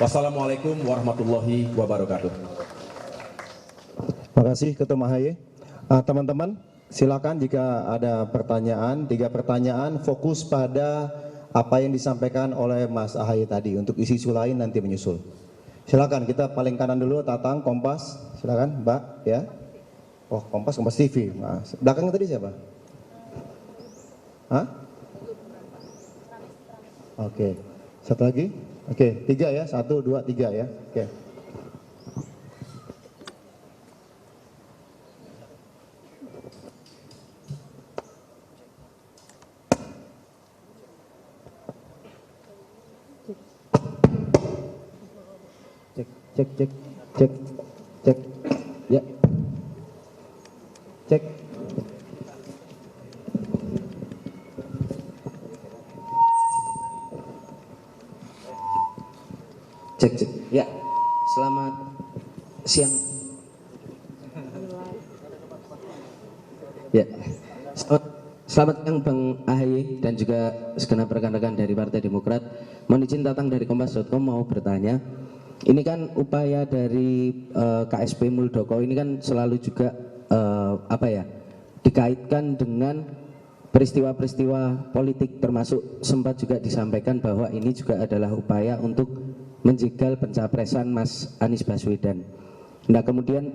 Wassalamualaikum warahmatullahi wabarakatuh. Terima kasih Ketua AHY. Teman-teman, silakan jika ada pertanyaan, 3 pertanyaan fokus pada apa yang disampaikan oleh Mas AHY tadi. Untuk isu-isu lain nanti menyusul. Silakan, kita paling kanan dulu, Tatang, Kompas. Silakan, Mbak, ya. Oh, Kompas TV. Nah, belakangnya tadi siapa? Hah? Oke. Satu lagi? Oke, 3 ya. 1, 2, 3 ya. Oke. Cek. Ya. Cek. Cek. Ya, selamat siang. Ya, selamat siang Bang AHY dan juga segenap rekan-rekan dari Partai Demokrat. Mohon izin Tatang dari Kompas.com mau bertanya. Ini kan upaya dari KSP Muldoko ini kan selalu juga dikaitkan dengan peristiwa-peristiwa politik, termasuk sempat juga disampaikan bahwa ini juga adalah upaya untuk menjegal pencapresan Mas Anies Baswedan. Nah, kemudian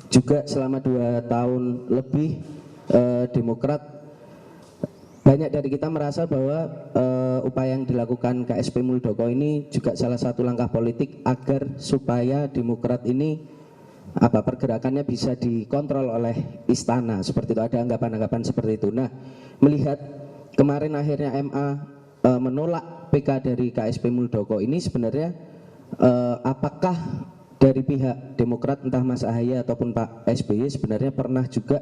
juga selama 2 tahun lebih Demokrat, banyak dari kita merasa bahwa upaya yang dilakukan KSP Muldoko ini juga salah satu langkah politik agar supaya Demokrat ini pergerakannya bisa dikontrol oleh istana, seperti itu. Ada anggapan-anggapan seperti itu. Nah, melihat kemarin akhirnya MA menolak PK dari KSP Muldoko ini, sebenarnya apakah dari pihak Demokrat, entah Mas AHY ataupun Pak SBY, sebenarnya pernah juga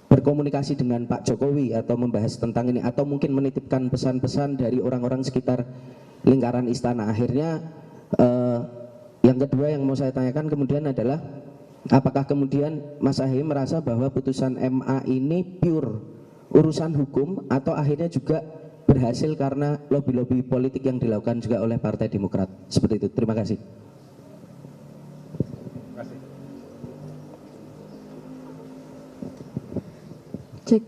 berkomunikasi dengan Pak Jokowi atau membahas tentang ini, atau mungkin menitipkan pesan-pesan dari orang-orang sekitar lingkaran istana? Akhirnya yang kedua yang mau saya tanyakan kemudian adalah, apakah kemudian Mas AHY merasa bahwa putusan MA ini pure urusan hukum atau akhirnya juga berhasil karena lobby-lobby politik yang dilakukan juga oleh Partai Demokrat? Seperti itu. Terima kasih. Cek.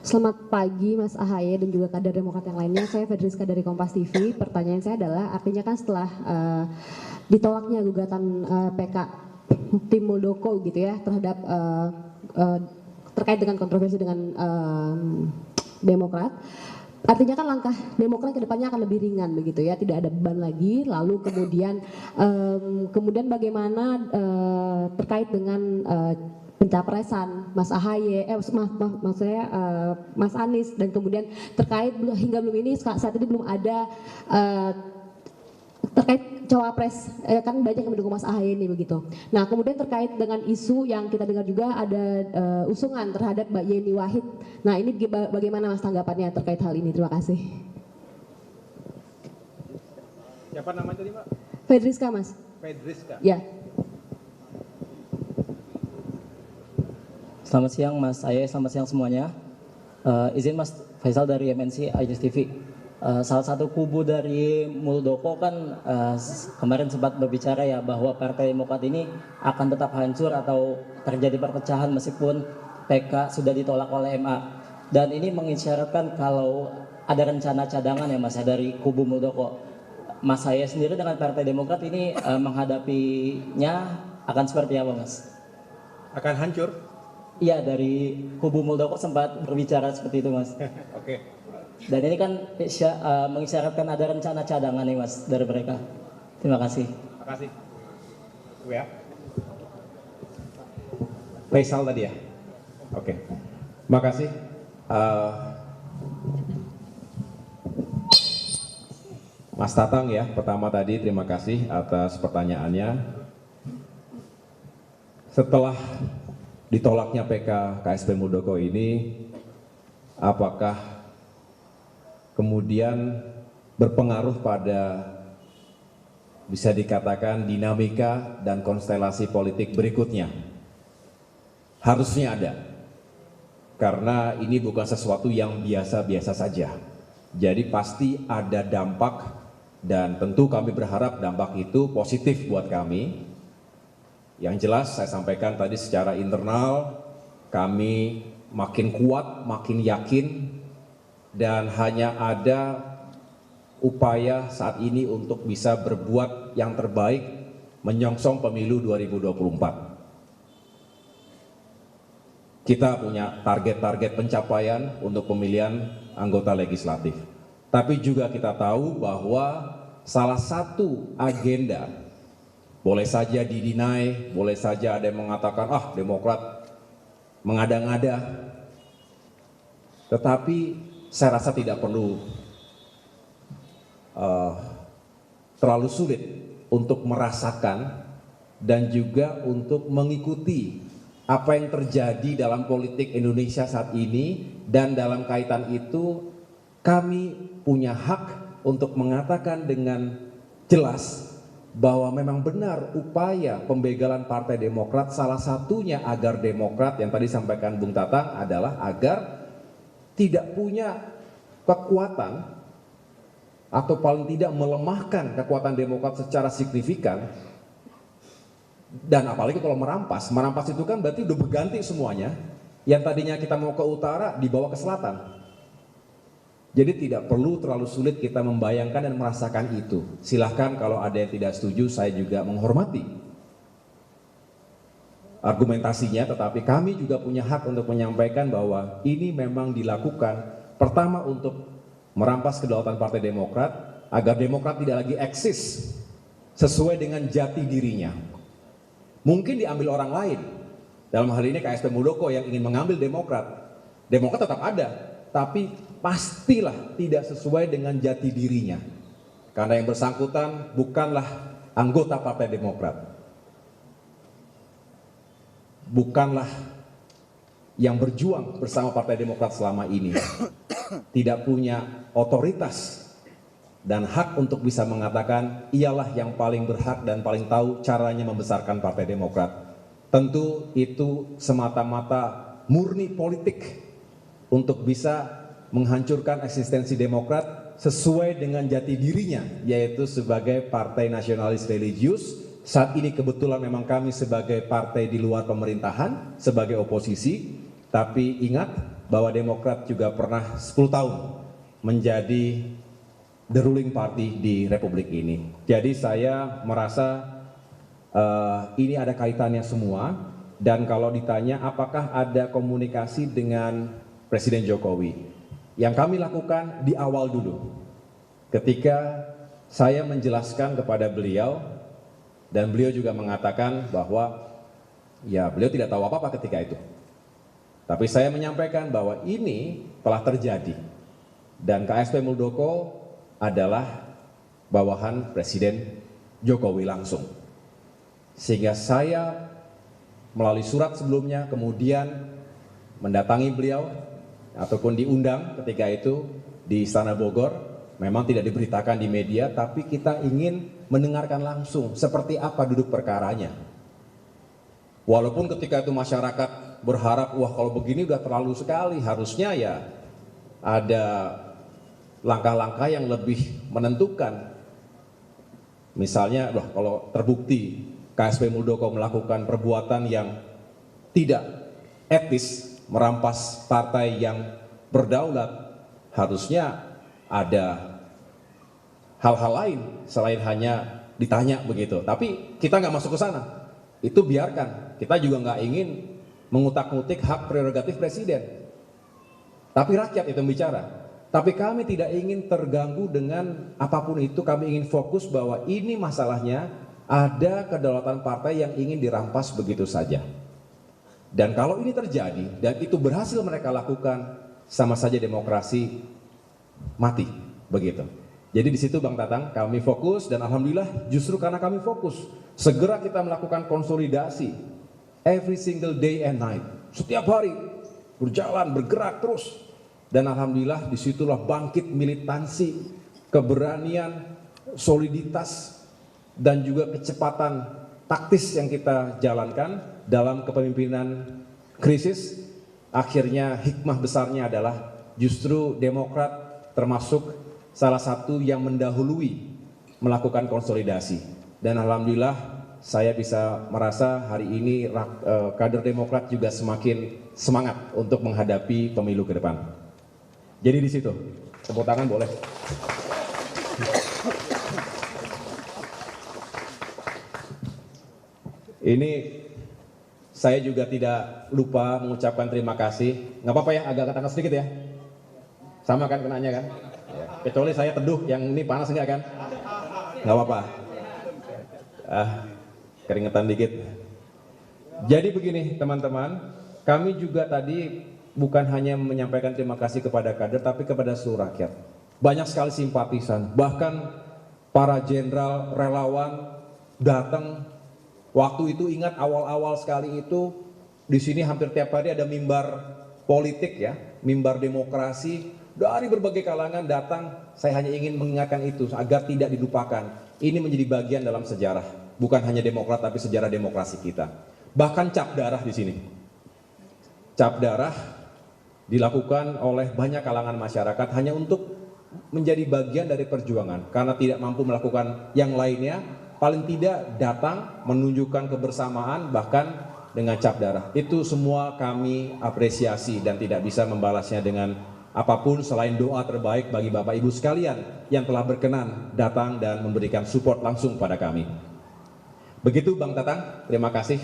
Selamat pagi Mas AHY dan juga kader Demokrat yang lainnya. Saya Fedriska dari Kompas TV. Pertanyaan saya adalah, artinya kan setelah ditolaknya gugatan PK tim Muldoko gitu ya terhadap terkait dengan kontroversi dengan Demokrat, artinya kan langkah Demokrat ke depannya akan lebih ringan begitu ya, tidak ada beban lagi. Lalu kemudian bagaimana terkait dengan pencapresan Mas AHY, maksudnya Mas Anies, dan kemudian terkait hingga belum ini saat ini belum ada terkait cawapres, kan banyak yang mendukung Mas AHY ini begitu. Nah, kemudian terkait dengan isu yang kita dengar juga ada usungan terhadap Mbak Yeni Wahid. Nah, ini bagaimana Mas tanggapannya terkait hal ini? Terima kasih. Siapa namanya tadi, Mbak? Fedriska, Mas. Fedriska. Ya. Selamat siang Mas AHY, selamat siang semuanya. Izin Mas Faisal dari MNC IJS TV. Salah satu kubu dari Muldoko kan kemarin sempat berbicara ya bahwa Partai Demokrat ini akan tetap hancur atau terjadi perpecahan meskipun PK sudah ditolak oleh MA. Dan ini mengisyaratkan kalau ada rencana cadangan ya Mas ya dari kubu Muldoko. Mas AHY sendiri dengan Partai Demokrat ini menghadapinya akan seperti apa Mas? Akan hancur? Iya, dari kubu Muldoko sempat berbicara seperti itu Mas. Oke. Dan ini kan mengisyaratkan ada rencana cadangan nih Mas dari mereka. Terima kasih. Terima kasih. Ya. Faisal tadi ya? Oke. Terima kasih. Mas Tatang ya, pertama tadi terima kasih atas pertanyaannya. Setelah ditolaknya PK KSP Muldoko ini, apakah kemudian berpengaruh pada bisa dikatakan dinamika dan konstelasi politik berikutnya? Harusnya ada, karena ini bukan sesuatu yang biasa-biasa saja. Jadi pasti ada dampak dan tentu kami berharap dampak itu positif buat kami. Yang jelas saya sampaikan tadi secara internal kami makin kuat, makin yakin, dan hanya ada upaya saat ini untuk bisa berbuat yang terbaik menyongsong pemilu 2024. Kita punya target-target pencapaian untuk pemilihan anggota legislatif. Tapi juga kita tahu bahwa salah satu agenda, boleh saja didinai, boleh saja ada yang mengatakan, Demokrat mengada-ngada. Tetapi saya rasa tidak perlu terlalu sulit untuk merasakan dan juga untuk mengikuti apa yang terjadi dalam politik Indonesia saat ini, dan dalam kaitan itu kami punya hak untuk mengatakan dengan jelas bahwa memang benar upaya pembegalan Partai Demokrat, salah satunya agar Demokrat yang tadi sampaikan Bung Tatang adalah agar tidak punya kekuatan atau paling tidak melemahkan kekuatan Demokrat secara signifikan. Dan apalagi kalau merampas itu kan berarti udah berganti semuanya. Yang tadinya kita mau ke utara dibawa ke selatan. Jadi tidak perlu terlalu sulit kita membayangkan dan merasakan itu. Silahkan kalau ada yang tidak setuju, saya juga menghormati argumentasinya, tetapi kami juga punya hak untuk menyampaikan bahwa ini memang dilakukan pertama untuk merampas kedaulatan Partai Demokrat agar Demokrat tidak lagi eksis sesuai dengan jati dirinya. Mungkin diambil orang lain, dalam hal ini KSP Muldoko yang ingin mengambil Demokrat. Demokrat tetap ada, tapi pastilah tidak sesuai dengan jati dirinya. Karena yang bersangkutan bukanlah anggota Partai Demokrat. Bukanlah yang berjuang bersama Partai Demokrat selama ini. Tidak punya otoritas dan hak untuk bisa mengatakan ialah yang paling berhak dan paling tahu caranya membesarkan Partai Demokrat. Tentu itu semata-mata murni politik untuk bisa menghancurkan eksistensi Demokrat sesuai dengan jati dirinya, yaitu sebagai partai nasionalis religius. Saat ini kebetulan memang kami sebagai partai di luar pemerintahan, sebagai oposisi, tapi ingat bahwa Demokrat juga pernah 10 tahun menjadi the ruling party di Republik ini. Jadi saya merasa ini ada kaitannya semua, dan kalau ditanya apakah ada komunikasi dengan Presiden Jokowi, yang kami lakukan di awal dulu, ketika saya menjelaskan kepada beliau, dan beliau juga mengatakan bahwa ya beliau tidak tahu apa-apa ketika itu. Tapi saya menyampaikan bahwa ini telah terjadi, dan KSP Muldoko adalah bawahan Presiden Jokowi langsung. Sehingga saya melalui surat sebelumnya kemudian mendatangi beliau ataupun diundang ketika itu di Istana Bogor. Memang tidak diberitakan di media, tapi kita ingin mendengarkan langsung seperti apa duduk perkaranya. Walaupun ketika itu masyarakat berharap, wah kalau begini udah terlalu sekali, harusnya ya ada langkah-langkah yang lebih menentukan. Misalnya, kalau terbukti KSP Muldoko melakukan perbuatan yang tidak etis, merampas partai yang berdaulat, harusnya ada hal-hal lain selain hanya ditanya begitu. Tapi kita nggak masuk ke sana. Itu biarkan. Kita juga nggak ingin mengutak-ngutik hak prerogatif presiden. Tapi rakyat itu yang bicara. Tapi kami tidak ingin terganggu dengan apapun itu. Kami ingin fokus bahwa ini masalahnya ada kedaulatan partai yang ingin dirampas begitu saja. Dan kalau ini terjadi dan itu berhasil mereka lakukan, sama saja demokrasi mati begitu. Jadi di situ Bang Tatang kami fokus, dan alhamdulillah justru karena kami fokus segera kita melakukan konsolidasi every single day and night. Setiap hari berjalan, bergerak terus. Dan alhamdulillah disitulah bangkit militansi, keberanian, soliditas, dan juga kecepatan taktis yang kita jalankan dalam kepemimpinan krisis. Akhirnya hikmah besarnya adalah justru Demokrat termasuk salah satu yang mendahului melakukan konsolidasi. Dan alhamdulillah saya bisa merasa hari ini kader Demokrat juga semakin semangat untuk menghadapi pemilu ke depan. Jadi di situ, tepuk tangan boleh. Ini saya juga tidak lupa mengucapkan terima kasih. Nggak apa-apa ya, agak angkat sedikit ya. Sama kan kenanya kan? Ya. Kecuali saya teduh, yang ini panas enggak kan? Nggak apa-apa. Keringetan dikit. Jadi begini teman-teman, kami juga tadi bukan hanya menyampaikan terima kasih kepada kader, tapi kepada seluruh rakyat. Banyak sekali simpatisan, bahkan para jenderal relawan datang. Waktu itu ingat awal-awal sekali itu di sini hampir tiap hari ada mimbar politik ya, mimbar demokrasi dari berbagai kalangan datang. Saya hanya ingin mengingatkan itu agar tidak dilupakan. Ini menjadi bagian dalam sejarah, bukan hanya Demokrat tapi sejarah demokrasi kita. Bahkan cap darah di sini. Cap darah dilakukan oleh banyak kalangan masyarakat hanya untuk menjadi bagian dari perjuangan karena tidak mampu melakukan yang lainnya. Paling tidak datang menunjukkan kebersamaan bahkan dengan cap darah. Itu semua kami apresiasi dan tidak bisa membalasnya dengan apapun selain doa terbaik bagi Bapak Ibu sekalian yang telah berkenan datang dan memberikan support langsung pada kami. Begitu Bang Tatang, terima kasih.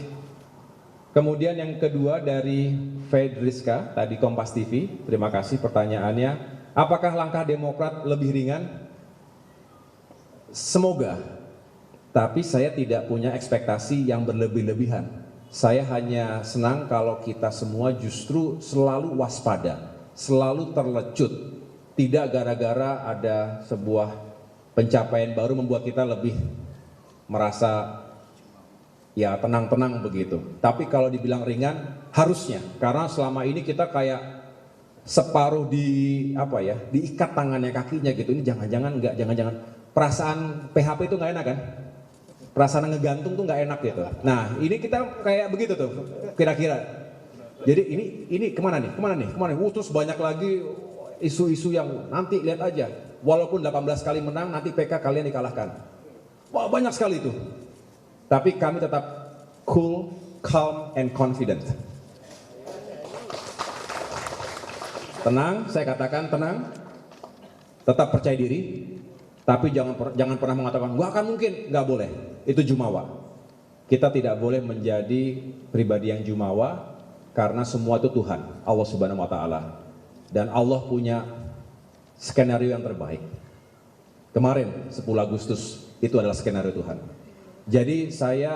Kemudian yang kedua dari Fedriska, tadi Kompas TV, terima kasih pertanyaannya. Apakah langkah Demokrat lebih ringan? Semoga. Tapi saya tidak punya ekspektasi yang berlebih-lebihan. Saya hanya senang kalau kita semua justru selalu waspada, selalu terlecut. Tidak gara-gara ada sebuah pencapaian baru membuat kita lebih merasa ya tenang-tenang begitu. Tapi kalau dibilang ringan, harusnya. Karena selama ini kita kayak separuh diikat tangannya kakinya gitu. Ini jangan-jangan enggak, jangan-jangan. Perasaan PHP itu nggak enak kan? Perasaan ngegantung tuh nggak enak gitu. Nah ini kita kayak begitu tuh kira-kira. Jadi ini kemana nih? Terus banyak lagi isu-isu yang nanti lihat aja. Walaupun 18 kali menang nanti PK kalian dikalahkan. Wah banyak sekali itu. Tapi kami tetap cool, calm, and confident. Tenang, saya katakan tenang. Tetap percaya diri. Tapi jangan pernah mengatakan, nggak akan mungkin, nggak boleh. Itu jumawa. Kita tidak boleh menjadi pribadi yang jumawa, karena semua itu Tuhan, Allah Subhanahu Wa Taala. Dan Allah punya skenario yang terbaik. Kemarin 10 Agustus itu adalah skenario Tuhan. Jadi saya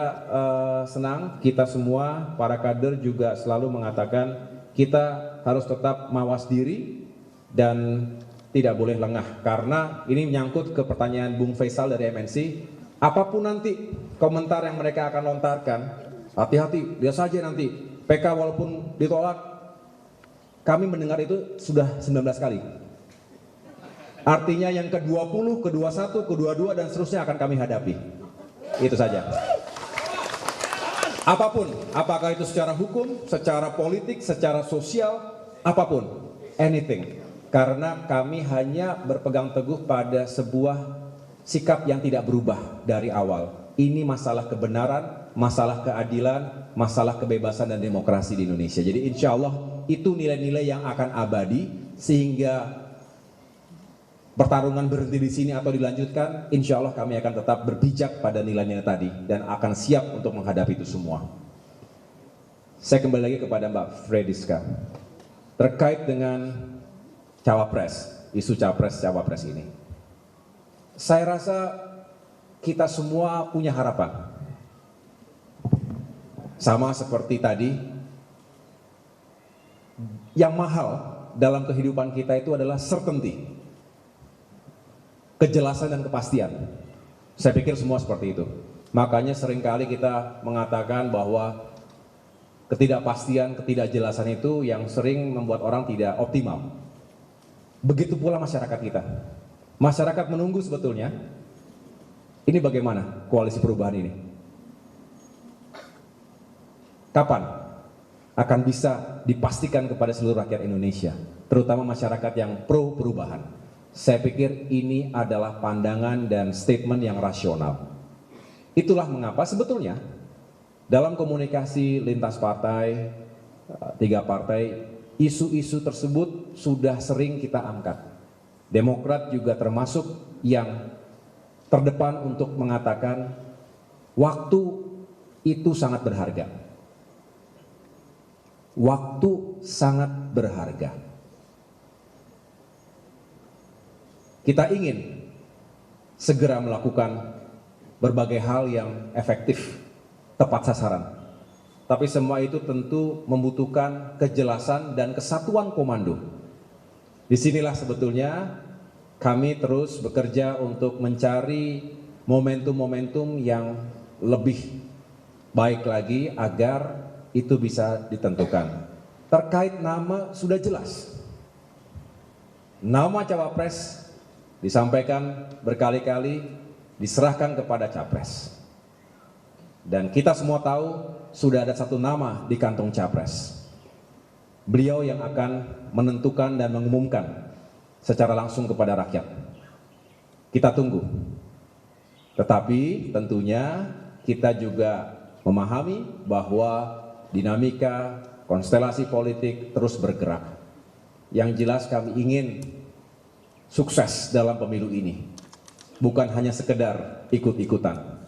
senang kita semua, para kader juga selalu mengatakan kita harus tetap mawas diri dan tidak boleh lengah, karena ini menyangkut ke pertanyaan Bung Faisal dari MNC. Apapun nanti komentar yang mereka akan lontarkan, hati-hati, lihat saja nanti PK walaupun ditolak, kami mendengar itu sudah 19 kali. Artinya yang ke-20, ke-21, ke-22 dan seterusnya akan kami hadapi. Itu saja. Apapun, apakah itu secara hukum, secara politik, secara sosial, apapun, anything. Karena kami hanya berpegang teguh pada sebuah sikap yang tidak berubah dari awal. Ini masalah kebenaran, masalah keadilan, masalah kebebasan dan demokrasi di Indonesia. Jadi insya Allah itu nilai-nilai yang akan abadi, sehingga pertarungan berhenti di sini atau dilanjutkan, insya Allah kami akan tetap berpijak pada nilai-nilai tadi dan akan siap untuk menghadapi itu semua. Saya kembali lagi kepada Mbak Frediska terkait dengan Cawapres, isu Cawapres ini. Saya rasa kita semua punya harapan. Sama seperti tadi, yang mahal dalam kehidupan kita itu adalah certainty, kejelasan dan kepastian. Saya pikir semua seperti itu. Makanya seringkali kita mengatakan bahwa ketidakpastian, ketidakjelasan itu yang sering membuat orang tidak optimal. Begitu pula masyarakat kita. Masyarakat menunggu sebetulnya, ini bagaimana koalisi perubahan ini? Kapan akan bisa dipastikan kepada seluruh rakyat Indonesia, terutama masyarakat yang pro perubahan? Saya pikir ini adalah pandangan dan statement yang rasional. Itulah mengapa sebetulnya dalam komunikasi lintas partai, 3 partai, isu-isu tersebut sudah sering kita angkat. Demokrat juga termasuk yang terdepan untuk mengatakan waktu itu sangat berharga. Waktu sangat berharga. Kita ingin segera melakukan berbagai hal yang efektif, tepat sasaran. Tapi semua itu tentu membutuhkan kejelasan dan kesatuan komando. Disinilah sebetulnya kami terus bekerja untuk mencari momentum-momentum yang lebih baik lagi agar itu bisa ditentukan. Terkait nama sudah jelas. Nama cawapres disampaikan berkali-kali, diserahkan kepada capres. Dan kita semua tahu sudah ada satu nama di kantong capres. Beliau yang akan menentukan dan mengumumkan secara langsung kepada rakyat. Kita tunggu. Tetapi tentunya kita juga memahami bahwa dinamika konstelasi politik terus bergerak. Yang jelas kami ingin sukses dalam pemilu ini. Bukan hanya sekedar ikut-ikutan.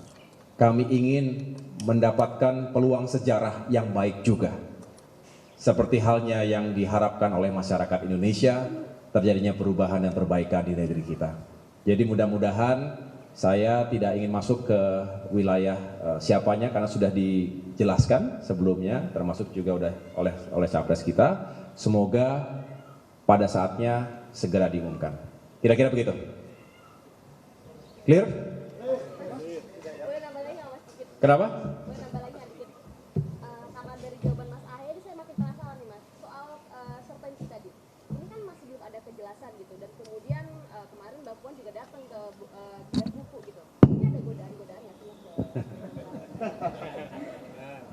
Kami ingin mendapatkan peluang sejarah yang baik juga. Seperti halnya yang diharapkan oleh masyarakat Indonesia, terjadinya perubahan dan perbaikan di negeri kita. Jadi mudah-mudahan saya tidak ingin masuk ke wilayah siapanya karena sudah dijelaskan sebelumnya, termasuk juga oleh capres kita. Semoga pada saatnya segera diumumkan. Kira-kira begitu. Clear? Kenapa? Karena dari jawaban Mas Ahaye ini saya makin penasaran nih Mas soal certainty tadi. Ini kan masih belum ada kejelasan gitu dan kemudian kemarin Mbak Puan juga datang ke biar buku gitu. Ini ada godaan-godaan nggak sih Mas?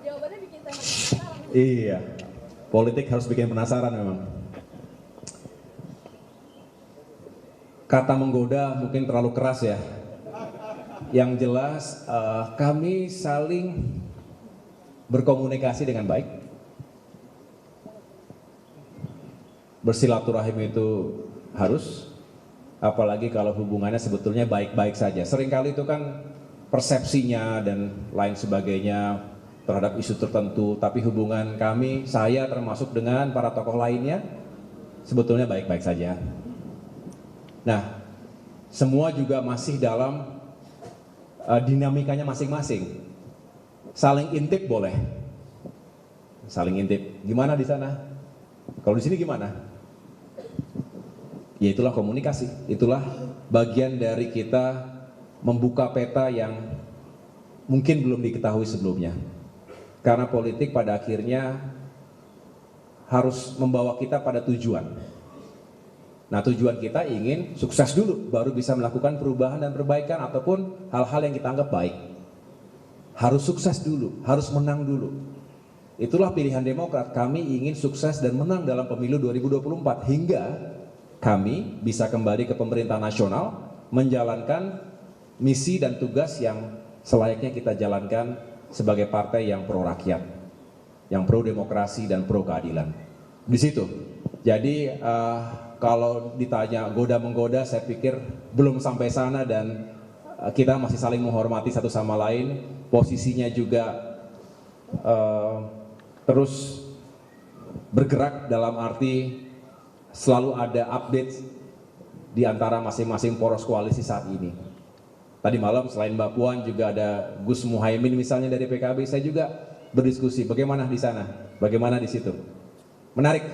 Jawabannya bikin saya makin penasaran. Iya. Politik harus bikin penasaran memang. Kata menggoda mungkin terlalu keras ya. Yang jelas kami saling berkomunikasi dengan baik. Bersilaturahim itu harus, apalagi kalau hubungannya sebetulnya baik-baik saja. Seringkali itu kan persepsinya dan lain sebagainya terhadap isu tertentu, tapi hubungan kami, saya termasuk dengan para tokoh lainnya, sebetulnya baik-baik saja. Nah, semua juga masih dalam dinamikanya masing-masing. Saling intip boleh. Saling intip. Gimana di sana? Kalau di sini gimana? Ya itulah komunikasi. Itulah bagian dari kita membuka peta yang mungkin belum diketahui sebelumnya. Karena politik pada akhirnya harus membawa kita pada tujuan. Nah, tujuan kita ingin sukses dulu, baru bisa melakukan perubahan dan perbaikan ataupun hal-hal yang kita anggap baik. Harus sukses dulu, harus menang dulu. Itulah pilihan Demokrat, kami ingin sukses dan menang dalam pemilu 2024 hingga kami bisa kembali ke pemerintah nasional menjalankan misi dan tugas yang selayaknya kita jalankan sebagai partai yang pro rakyat, yang pro demokrasi dan pro keadilan. Di situ. Jadi kalau ditanya goda-menggoda, saya pikir belum sampai sana dan kita masih saling menghormati satu sama lain. Posisinya juga terus bergerak dalam arti selalu ada update di antara masing-masing poros koalisi saat ini. Tadi malam selain Mbak Puan juga ada Gus Muhaimin misalnya dari PKB, saya juga berdiskusi bagaimana di sana, bagaimana di situ. Menarik.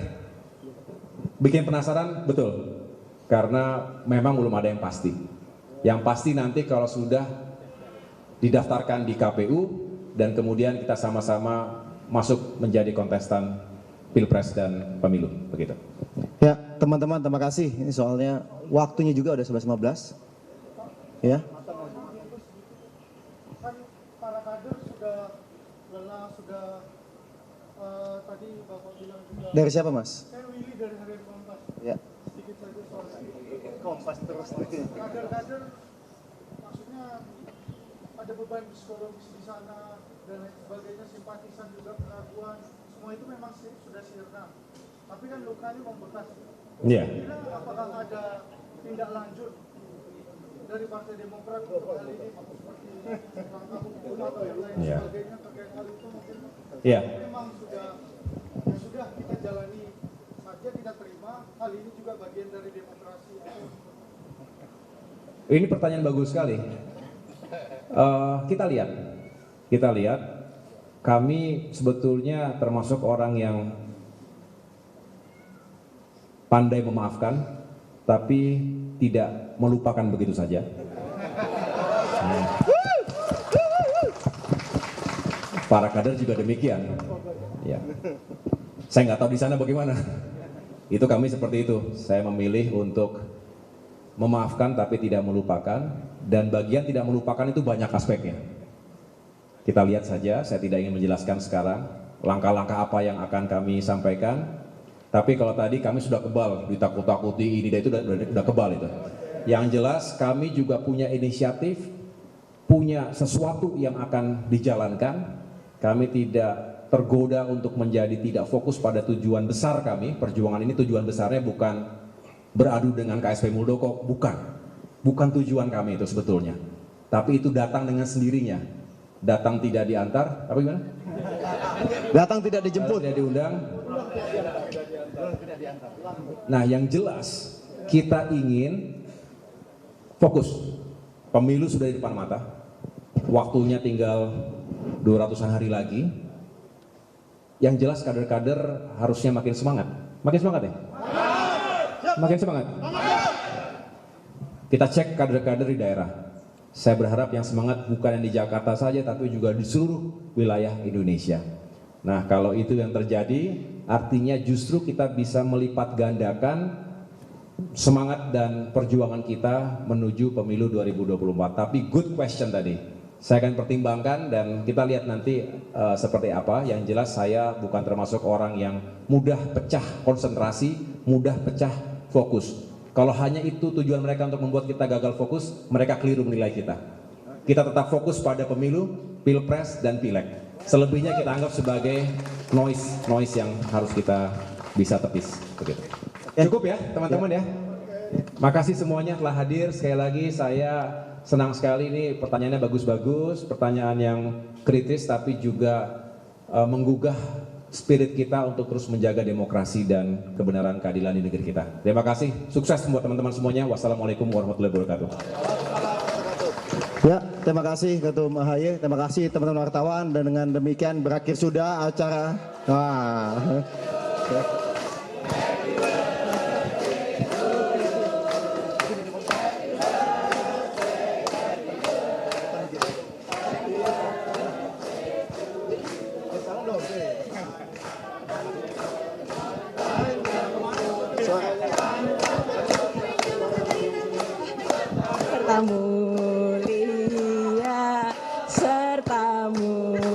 Bikin penasaran, betul. Karena memang belum ada yang pasti. Yang pasti nanti kalau sudah didaftarkan di KPU dan kemudian kita sama-sama masuk menjadi kontestan Pilpres dan Pemilu, begitu. Ya, teman-teman, terima kasih. Ini soalnya waktunya juga udah 11.15. Ya. Kan para kader sudah lelah, sudah tadi Bapak bilang juga. Dari siapa, Mas? Saya Willy dari Harian Kompas. Ya. sedikit saja soal Kompas terus nih. Kader-kader, maksudnya ada beban psikologis di sana dan lain sebagainya, simpatisan juga, keraguan, semua itu memang sudah sirna. Tapi kan lukanya membekas. Iya. Kira apakah ada tindak lanjut dari Partai Demokrat untuk hal ini, seperti langkah hukum atau yang lain Iya. sebagainya terkait hal itu mungkin? Iya. Memang sudah kita jalani saja, kita terima, hal ini juga bagian dari demokrasi. Ini pertanyaan bagus sekali. Kita lihat, kami sebetulnya termasuk orang yang pandai memaafkan, tapi tidak melupakan begitu saja. Para kader juga demikian. Ya. Saya nggak tahu di sana bagaimana. Itu kami seperti itu. Saya memilih untuk memaafkan tapi tidak melupakan, dan bagian tidak melupakan itu banyak aspeknya. Kita lihat saja, saya tidak ingin menjelaskan sekarang langkah-langkah apa yang akan kami sampaikan, tapi kalau tadi kami sudah kebal, ditakut-takuti ini dan itu udah kebal itu. Yang jelas kami juga punya inisiatif, punya sesuatu yang akan dijalankan. Kami tidak tergoda untuk menjadi tidak fokus pada tujuan besar kami. Perjuangan ini tujuan besarnya bukan beradu dengan KSP Muldoko, bukan tujuan kami itu sebetulnya. Tapi itu datang dengan sendirinya. Datang tidak diantar, apa gimana? Datang tidak dijemput. Tidak diundang. Nah, yang jelas kita ingin fokus. Pemilu sudah di depan mata. Waktunya tinggal 200-an hari lagi. Yang jelas kader-kader harusnya makin semangat. Makin semangat ya? Makin semangat. Kita cek kader-kader di daerah. Saya berharap yang semangat bukan yang di Jakarta saja, tapi juga di seluruh wilayah Indonesia. Nah, kalau itu yang terjadi, artinya justru kita bisa melipat gandakan semangat dan perjuangan kita menuju pemilu 2024. Tapi good question tadi. Saya akan pertimbangkan dan kita lihat nanti seperti apa. Yang jelas saya bukan termasuk orang yang mudah pecah konsentrasi, mudah pecah fokus. Kalau hanya itu tujuan mereka untuk membuat kita gagal fokus, mereka keliru menilai kita. Kita tetap fokus pada pemilu, pilpres, dan pileg. Selebihnya kita anggap sebagai noise yang harus kita bisa tepis. Begitu. Cukup ya teman-teman ya. Makasih semuanya telah hadir. Sekali lagi saya senang sekali, ini pertanyaannya bagus-bagus, pertanyaan yang kritis tapi juga menggugah spirit kita untuk terus menjaga demokrasi dan kebenaran keadilan di negeri kita. Terima kasih, sukses buat teman-teman semuanya. Wassalamualaikum warahmatullahi wabarakatuh. Ya, terima kasih Ketum AHY, terima kasih teman-teman wartawan, dan dengan demikian berakhir sudah acara. Serta mulia, serta mulia.